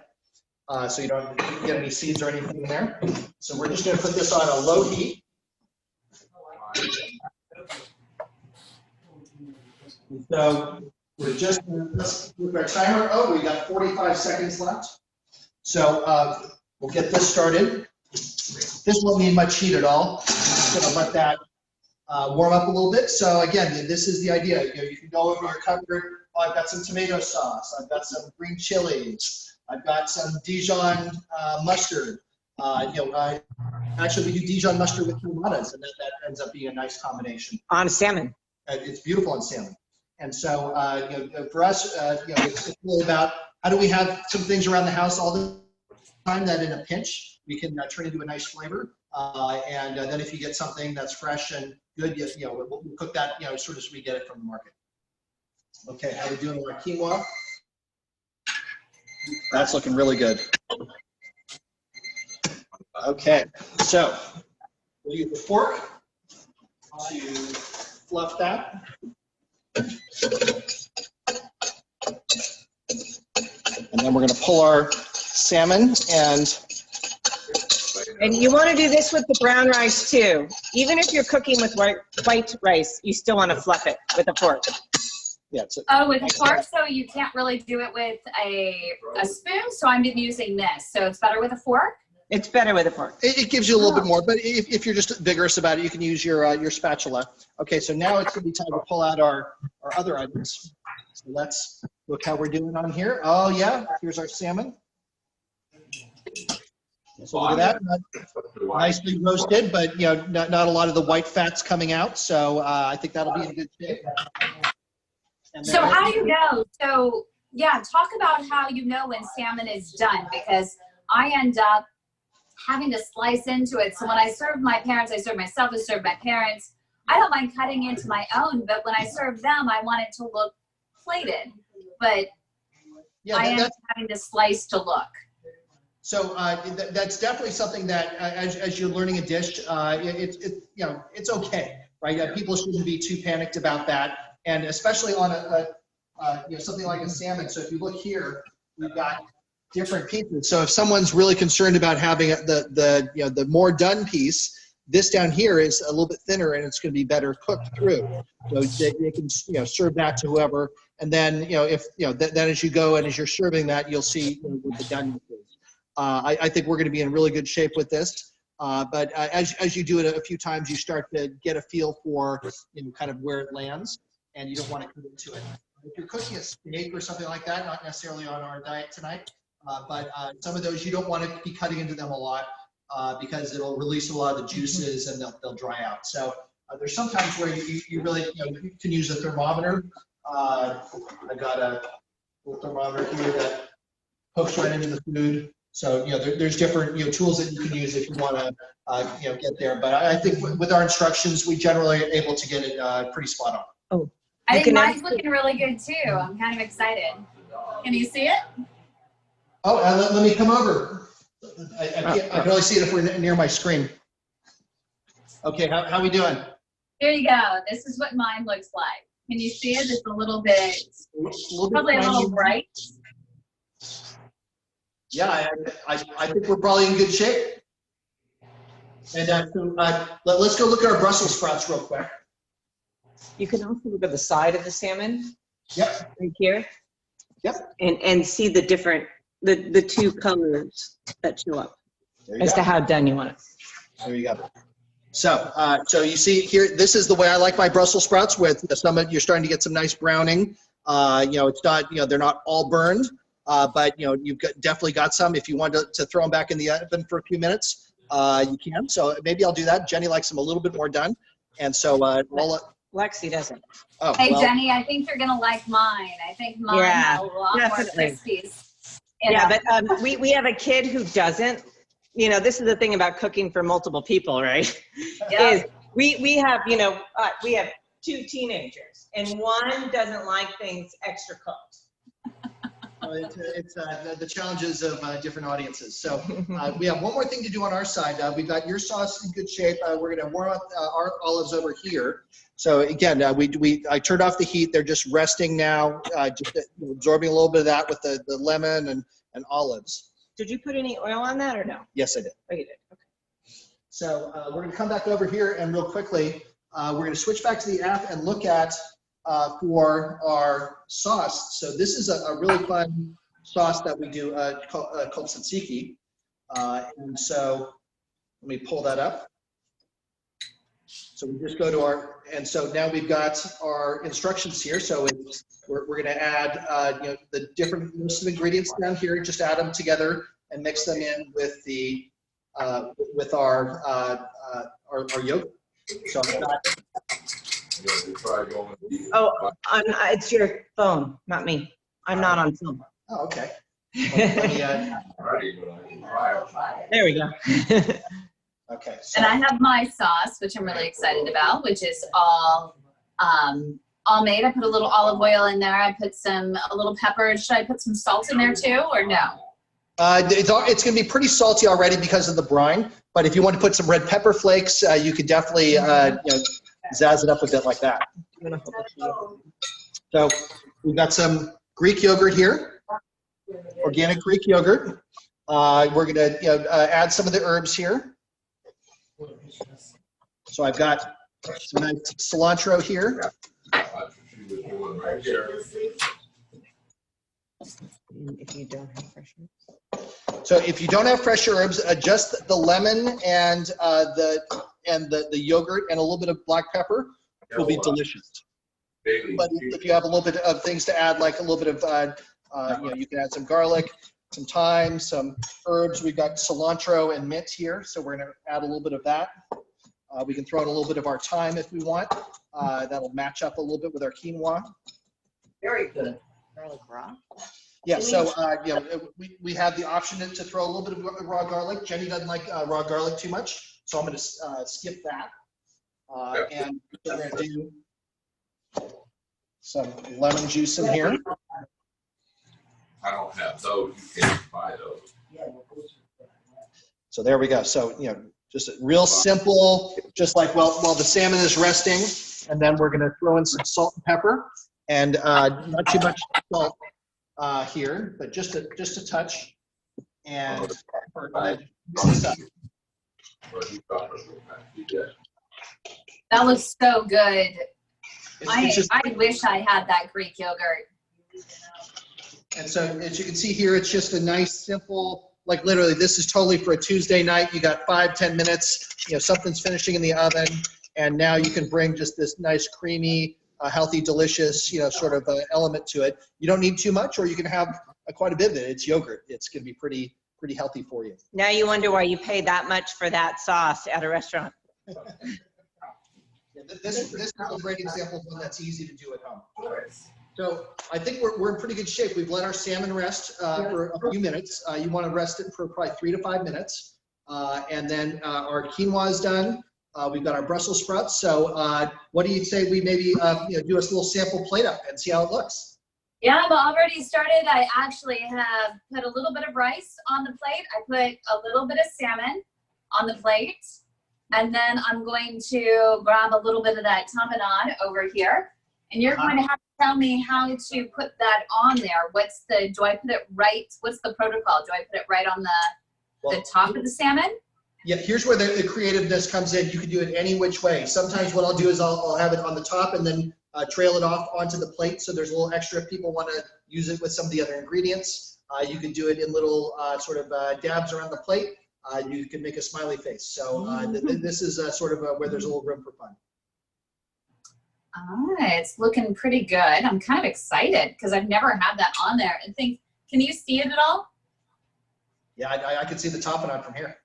so you don't get any seeds or anything in there. So we're just going to put this on a low heat. So we're just, let's move our timer. Oh, we got 45 seconds left. So we'll get this started. This won't need much heat at all. Just gonna let that warm up a little bit. So again, this is the idea. You can go over your cupboard. Oh, I've got some tomato sauce. I've got some green chilies. I've got some Dijon mustard. Actually, we do Dijon mustard with tomatoes, and that ends up being a nice combination. On salmon. It's beautiful on salmon. And so, for us, it's really about how do we have some things around the house all the time that in a pinch we can turn into a nice flavor. And then if you get something that's fresh and good, we'll cook that, sort of as we get it from the market. Okay, how are we doing with our quinoa? That's looking really good. Okay, so we'll use the fork to fluff that. And then we're going to pull our salmon And you want to do this with the brown rice too. Even if you're cooking with white rice, you still want to fluff it with a fork. Yeah. With a fork, so you can't really do it with a spoon. So I'm using this. So it's better with a fork. It's better with a fork. It gives you a little bit more, but if you're just vigorous about it, you can use your spatula. Okay, so now it's going to be time to pull out our other items. So let's look how we're doing on here. Oh yeah, here's our salmon. So look at that, nicely roasted, but not a lot of the white fats coming out. So I think that'll be in good shape. So how do you know? So yeah, talk about how you know when salmon is done, because I end up having to slice into it. So when I serve my parents, I serve myself, I serve my parents. I don't mind cutting into my own, but when I serve them, I want it to look plated. But yeah, I end up having to slice to look. So that's definitely something that as you're learning a dish, it's okay, right? People shouldn't be too panicked about that, and especially on something like a salmon. So if you look here, we've got different pieces. So if someone's really concerned about having the more done piece, this down here is a little bit thinner and it's going to be better cooked through. So they can serve that to whoever, and then then as you go and as you're serving that, you'll see what the done is. I think we're going to be in really good shape with this. But as you do it a few times, you start to get a feel for kind of where it lands, and you don't want to cut into it. If you're cooking a steak or something like that, not necessarily on our diet tonight, but some of those you don't want to be cutting into them a lot because it'll release a lot of the juices and they'll dry out. So there's sometimes where you really you can use a thermometer. I got a little thermometer here that hooks right into the food. So there's different tools that you can use if you want to get there. But I think with our instructions, we generally are able to get it pretty spot on. Oh, I think mine's looking really good too. I'm kind of excited. Can you see it? Oh, let me come over. I can only see it if we're near my screen. Okay, how we doing? Here you go. This is what mine looks like. Can you see it? It's a little bit, probably a little bright. Yeah, I think we're probably in good shape. And let's go look at our Brussels sprouts real quick. You can also look at the side of the salmon. Yep. Right here. Yep. And see the different, the two colors that show up as to how done you want it. There you go. So you see here, this is the way I like my Brussels sprouts with some of, you're starting to get some nice browning. It's not, they're not all burned, but you've definitely got some. If you want to throw them back in the oven for a few minutes, you can. So maybe I'll do that. Jenny likes them a little bit more done. And so Lexi doesn't. Oh, hey, well, Jenny, I think you're going to like mine. I think mine have a lot more crispies. Yeah, but we have a kid who doesn't. This is the thing about cooking for multiple people, right? Yeah. Is we have, we have 2 teenagers, and one doesn't like things extra cooked. It's the challenges of different audiences. So we have one more thing to do on our side. We've got your sauce in good shape. We're going to warm up our olives over here. So again, I turned off the heat. They're just resting now, just absorbing a little bit of that with the lemon and olives. Did you put any oil on that or no? Yes, I did. Oh, you did. Okay. So we're going to come back over here and real quickly, we're going to switch back to the app and look at for our sauce. So this is a really fun sauce that we do called tzatziki. And so let me pull that up. So we just go to our, and so now we've got our instructions here. So we're going to add the different list of ingredients down here, just add them together and mix them in with the with our yogurt. So I've got, Oh, it's your phone, not me. I'm not on film. oh, okay. Let me, There we go. okay. So, And I have my sauce, which I'm really excited about, which is all made. I put a little olive oil in there. I put a little pepper. Should I put some salt in there too, or no? it's going to be pretty salty already because of the brine. But if you want to put some red pepper flakes, you could definitely zazz it up a bit like that. So we've got some Greek yogurt here, organic Greek yogurt. We're going to add some of the herbs here. So I've got some nice cilantro here. If you don't have fresh herbs. So if you don't have fresh herbs, just the lemon and the yogurt and a little bit of black pepper will be delicious. But if you have a little bit of things to add, like a little bit of, you can add some garlic, some thyme, some herbs. We've got cilantro and mint here, so we're going to add a little bit of that. We can throw in a little bit of our thyme if we want. That'll match up a little bit with our quinoa. Very good. Garlic raw. Yeah, so we have the option to throw a little bit of raw garlic. Jenny doesn't like raw garlic too much, so I'm going to skip that. And we're going to do some lemon juice in here. I don't have those. You can buy those. So there we go. So, just a real simple, just like while the salmon is resting, and then we're going to throw in some salt and pepper, and not too much salt here, but just a touch, and mix this up. That looks so good. It's just, I wish I had that Greek yogurt. and so as you can see here, it's just a nice, simple, like literally, this is totally for a Tuesday night. You got 5-10 minutes, something's finishing in the oven, and now you can bring just this nice, creamy, healthy, delicious, sort of element to it. You don't need too much, or you can have quite a bit of it. It's yogurt. It's going to be pretty healthy for you. Now you wonder why you pay that much for that sauce at a restaurant. This is a great example of one that's easy to do at home. So I think we're in pretty good shape. We've let our salmon rest for a few minutes. You want to rest it for probably 3 to 5 minutes. And then our quinoa is done. We've got our Brussels sprouts. So what do you say we maybe do a little sample plate up and see how it looks? Yeah, I've already started. I actually have put a little bit of rice on the plate. I put a little bit of salmon on the plate. And then I'm going to grab a little bit of that tapenade over here. And you're going to have to tell me how to put that on there. Do I put it right? What's the protocol? Do I put it right on the top of the salmon? Yeah, here's where the creativeness comes in. You can do it any which way. Sometimes what I'll do is I'll have it on the top and then trail it off onto the plate. So there's a little extra if people want to use it with some of the other ingredients. You can do it in little sort of dabs around the plate. You can make a smiley face. So this is sort of where there's a little room for fun. All right, it's looking pretty good. I'm kind of excited because I've never had that on there. And can you see it at all? Yeah, I can see the tapenade from here.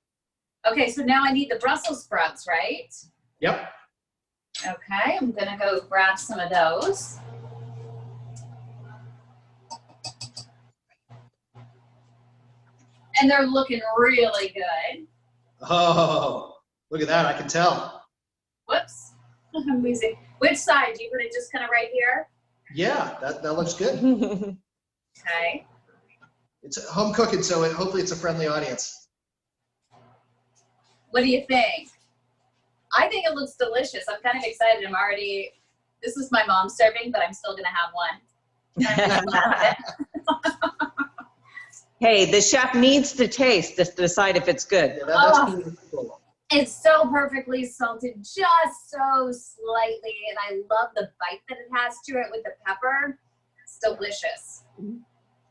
Okay, so now I need the Brussels sprouts, right? Yep. Okay, I'm gonna go grab some of those. And they're looking really good. Oh, look at that, I can tell. Whoops, I'm losing. Which side? Do you put it just kind of right here? Yeah, that looks good. Okay. It's home cooking, so hopefully it's a friendly audience. What do you think? I think it looks delicious. I'm kind of excited. This is my mom serving, but I'm still gonna have one. Hey, the chef needs to taste to decide if it's good. Yeah, that's Oh. pretty cool. It's so perfectly salted, just so slightly, and I love the bite that it has to it with the pepper. It's delicious.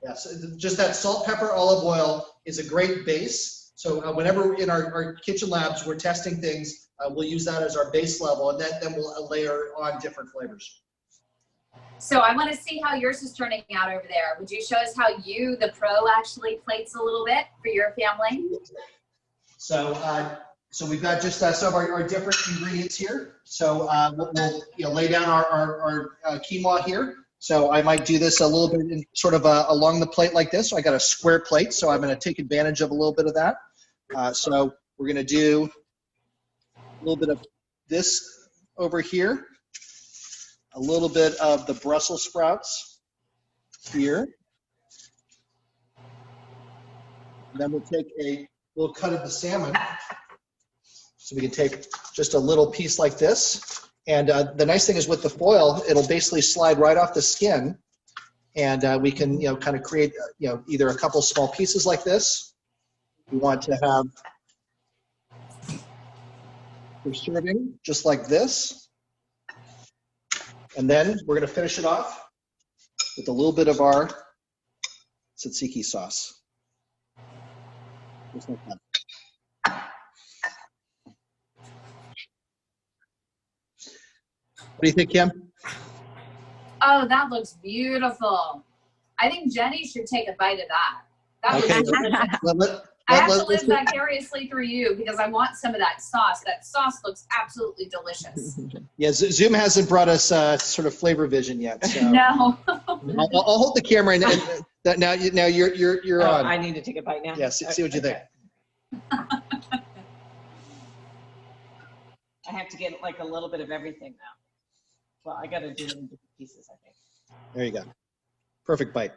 Yes, just that salt, pepper, olive oil is a great base. So whenever in our kitchen labs we're testing things, we'll use that as our base level, and then we'll layer on different flavors. So I want to see how yours is turning out over there. Would you show us how you, the pro, actually plates a little bit for your family? So we've got just some of our different ingredients here. So we'll lay down our quinoa here. So I might do this a little bit in sort of along the plate like this. So I got a square plate, so I'm going to take advantage of a little bit of that. So we're going to do a little bit of this over here, a little bit of the Brussels sprouts here. And then we'll take a little cut of the salmon. So we can take just a little piece like this. And the nice thing is with the foil, it'll basically slide right off the skin. And we can, kind of create, either a couple small pieces like this. We want to have for serving just like this. And then we're going to finish it off with a little bit of our tzatziki sauce. Just like that. What do you think, Kim? Oh, that looks beautiful. I think Jenny should take a bite of that. That Okay. was delicious. I have to live vicariously through you because I want some of that sauce. That sauce looks absolutely delicious. Yeah, Zoom hasn't brought us sort of flavor vision yet. So. No. I'll hold the camera and now you're Oh, on. I need to take a bite now. Yeah, see what you think. I have to get like a little bit of everything now. Well, I got to do it in different pieces, I think. There you go. Perfect bite.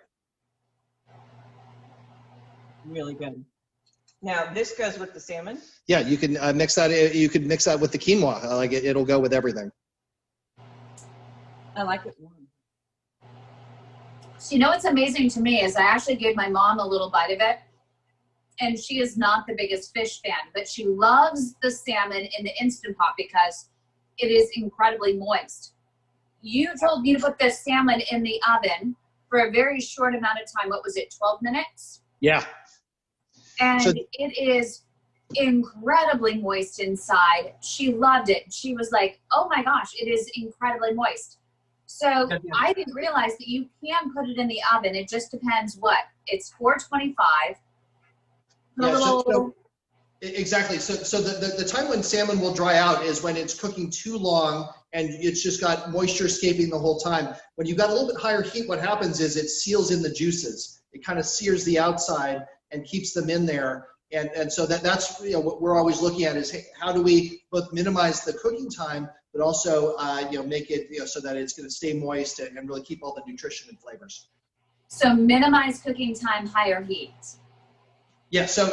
Really good. Now, this goes with the salmon? Yeah, you can mix that. You could mix that with the quinoa. Like it'll go with everything. I like it warm. So you know what's amazing to me is I actually gave my mom a little bite of it, and she is not the biggest fish fan, but she loves the salmon in the Instant Pot because it is incredibly moist. You told me to put the salmon in the oven for a very short amount of time. What was it, 12 minutes? Yeah. And So- it is incredibly moist inside. She loved it. She was like, oh my gosh, it is incredibly moist. So I didn't realize that you can put it in the oven. It just depends what. It's 425. Exactly. So the time when salmon will dry out is when it's cooking too long and it's just got moisture escaping the whole time. When you've got a little bit higher heat, what happens is it seals in the juices. It kind of sears the outside and keeps them in there. And so that's what we're always looking at is, hey, how do we both minimize the cooking time, but also make it so that it's going to stay moist and really keep all the nutrition and flavors. So minimize cooking time, higher heat. Yeah, so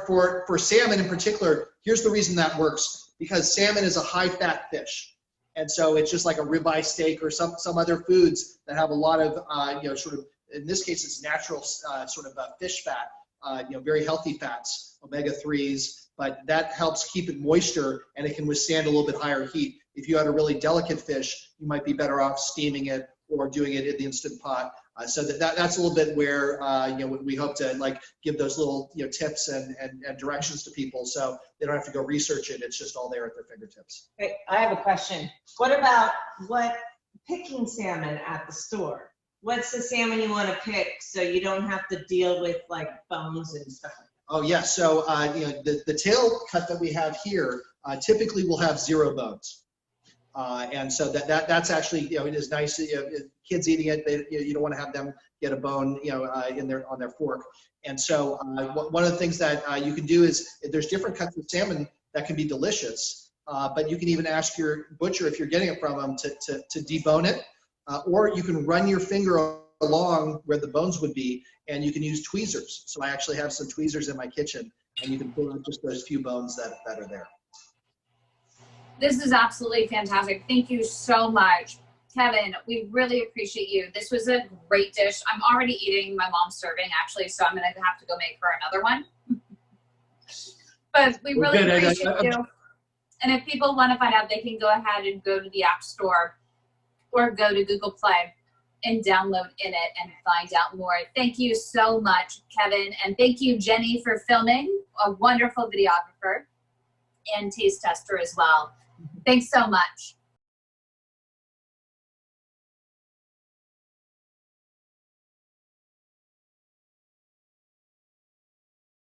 for salmon in particular, here's the reason that works. Because salmon is a high-fat fish. And so it's just like a ribeye steak or some other foods that have a lot of, sort of, in this case, it's natural sort of fish fat, very healthy fats, omega-3s, but that helps keep it moisture and it can withstand a little bit higher heat. If you had a really delicate fish, you might be better off steaming it or doing it in the Instant Pot. So that's a little bit where we hope to give those little tips and directions to people so they don't have to go research it. It's just all there at their fingertips. Okay, I have a question. What about picking salmon at the store? What's the salmon you want to pick so you don't have to deal with bones and stuff like that? Oh yeah, so the tail cut that we have here typically will have 0 bones. And so that's actually, it is nice. Kids eating it, you don't want to have them get a bone, on their fork. And so one of the things that you can do is there's different cuts of salmon that can be delicious, but you can even ask your butcher if you're getting it from them to debone it, or you can run your finger along where the bones would be, and you can use tweezers. So I actually have some tweezers in my kitchen, and you can pull out just those few bones that are there. This is absolutely fantastic. Thank you so much. Kevin, we really appreciate you. This was a great dish. I'm already eating my mom's serving, actually, so I'm going to have to go make her another one. But we Well, really good. appreciate you. And if people want to find out, they can go ahead and go to the App Store or go to Google Play and download Innit and find out more. Thank you so much, Kevin. And thank you, Jenny, for filming, a wonderful videographer and taste tester as well. Thanks so much.